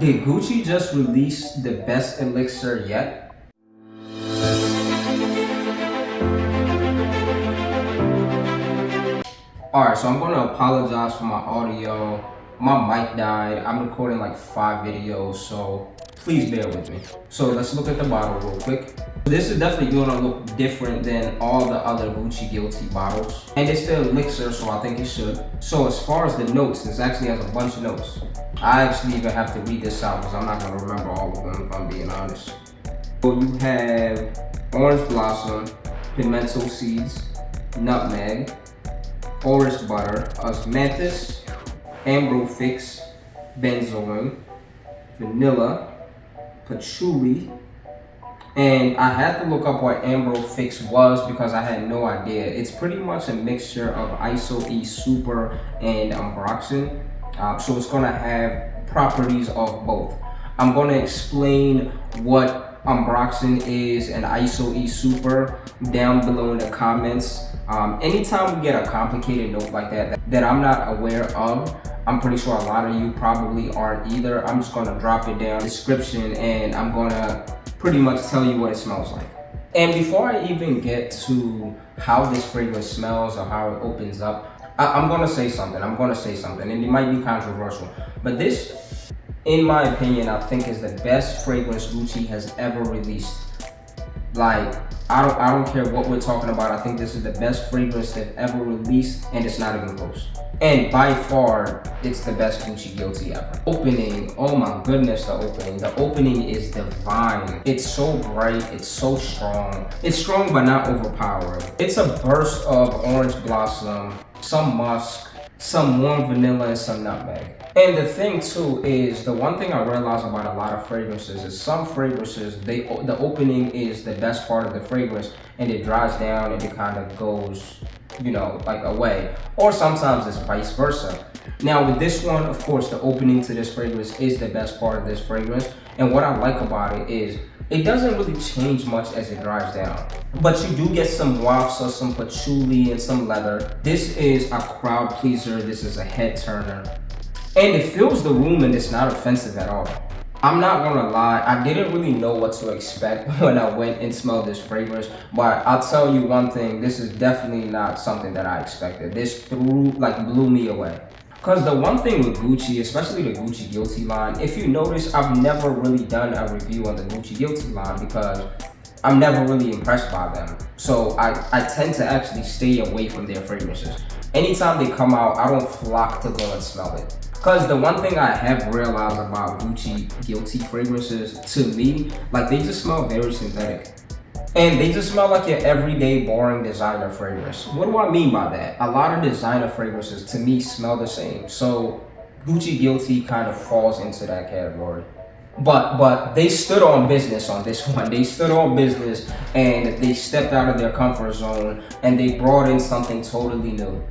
Did Gucci just release the best elixir yet? Alright, so I'm going to apologize for my audio. My mic died. I'm recording like 5 videos, so please bear with me. So let's look at the bottle real quick. This is definitely going to look different than all the other Gucci Guilty bottles. And it's the elixir, so I think it should. So as far as the notes, this actually has a bunch of notes. I actually even have to read this out because I'm not going to remember all of them if I'm being honest. So you have orange blossom, pimento seeds, nutmeg, orris butter, osmanthus, ambrofix, benzoin, vanilla, patchouli, and I had to look up what ambrofix was because I had no idea. It's pretty much a mixture of iso-e super and ambroxan, so it's going to have properties of both. I'm going to explain what ambroxan is and iso-e super down below in the comments. Anytime we get a complicated note like that I'm not aware of, I'm pretty sure a lot of you probably aren't either, I'm just going to drop it down in the description and I'm going to pretty much tell you what it smells like. And before I even get to how this fragrance smells or how it opens up, I'm going to say something, and it might be controversial, but this, in my opinion, I think is the best fragrance Gucci has ever released. Like, I don't care what we're talking about, I think this is the best fragrance they've ever released, and it's not even close. And by far, it's the best Gucci Guilty ever. Opening, oh my goodness, the opening. The opening is divine. It's so bright, it's so strong. It's strong but not overpowering. It's a burst of orange blossom, some musk, some warm vanilla, and some nutmeg. And the thing too is, the one thing I realize about a lot of fragrances is some fragrances, the opening is the best part of the fragrance and it dries down and it kind of goes, you know, like away. Or sometimes it's vice versa. Now with this one, of course, the opening to this fragrance is the best part of this fragrance. And what I like about it is, it doesn't really change much as it dries down. But you do get some wafts of some patchouli and some leather. This is a crowd pleaser, this is a head turner. And it fills the room and it's not offensive at all. I'm not gonna lie, I didn't really know what to expect when I went and smelled this fragrance, but I'll tell you one thing, this is definitely not something that I expected. This blew me away. Because the one thing with Gucci, especially the Gucci Guilty line, if you notice, I've never really done a review on the Gucci Guilty line because I'm never really impressed by them. So I tend to actually stay away from their fragrances. Anytime they come out, I don't flock to go and smell it. Because the one thing I have realized about Gucci Guilty fragrances, to me, like they just smell very synthetic. And they just smell like your everyday boring designer fragrance. What do I mean by that? A lot of designer fragrances to me smell the same. So Gucci Guilty kind of falls into that category. But they stood on business on this one. They stood on business and they stepped out of their comfort zone and they brought in something totally new.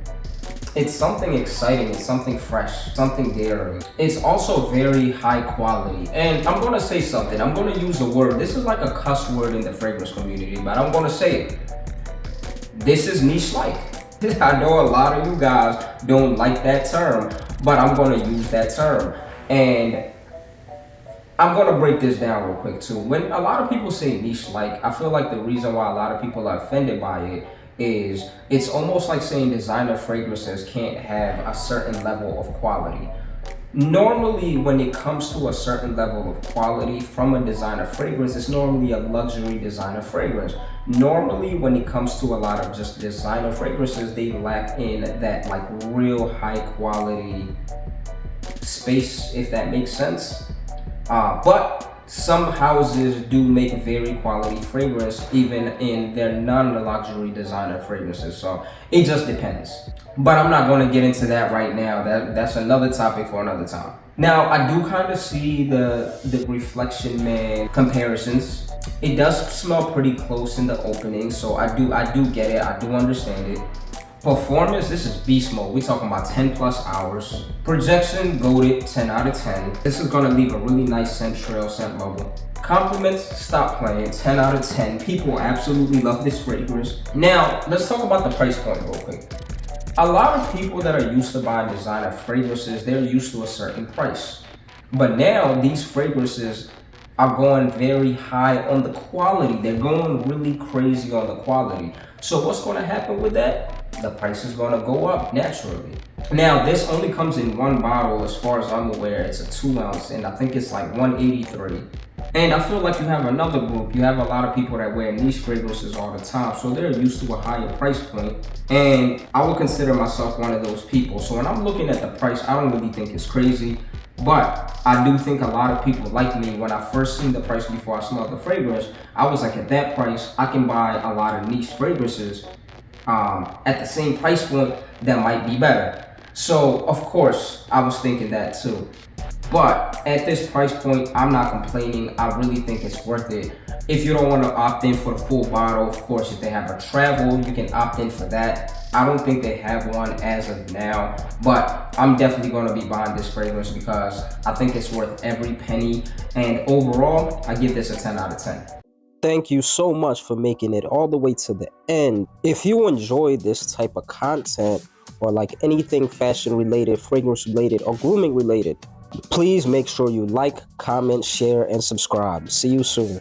It's something exciting, it's something fresh, something daring. It's also very high quality. And I'm gonna say something, I'm gonna use a word. This is like a cuss word in the fragrance community, but I'm gonna say it. This is niche-like. I know a lot of you guys don't like that term, but I'm gonna use that term. And I'm gonna break this down real quick too. When a lot of people say niche-like, I feel like the reason why a lot of people are offended by it is it's almost like saying designer fragrances can't have a certain level of quality. Normally, when it comes to a certain level of quality from a designer fragrance, it's normally a luxury designer fragrance. Normally, when it comes to a lot of just designer fragrances, they lack in that like real high quality space, if that makes sense. But some houses do make very quality fragrance even in their non-luxury designer fragrances, so it just depends. But I'm not going to get into that right now. That's another topic for another time. Now, I do kind of see the Reflection Man comparisons. It does smell pretty close in the opening, so I do get it. I do understand it. Performance, this is beast mode. We're talking about 10 plus hours. Projection, goated, 10 out of 10. This is gonna leave a really nice scent trail, scent bubble. Compliments, stop playing, 10 out of 10. People absolutely love this fragrance. Now, let's talk about the price point real quick. A lot of people that are used to buying designer fragrances, they're used to a certain price. But now these fragrances are going very high on the quality. They're going really crazy on the quality. So what's going to happen with that? The price is going to go up naturally. Now this only comes in one bottle as far as I'm aware. It's a 2 ounce and I think it's like 183. And I feel like you have another group. You have a lot of people that wear niche fragrances all the time, so they're used to a higher price point. And I would consider myself one of those people. So when I'm looking at the price, I don't really think it's crazy. But I do think a lot of people like me, when I first seen the price before I smelled the fragrance, I was like, at that price, I can buy a lot of niche fragrances at the same price point that might be better. So of course, I was thinking that too. But at this price point, I'm not complaining. I really think it's worth it. If you don't want to opt in for the full bottle, of course, if they have a travel, you can opt in for that. I don't think they have one as of now, but I'm definitely going to be buying this fragrance because I think it's worth every penny. And overall, I give this a 10 out of 10. Thank you so much for making it all the way to the end. If you enjoy this type of content or like anything fashion related, fragrance related, or grooming related, please make sure you like, comment, share, and subscribe. See you soon.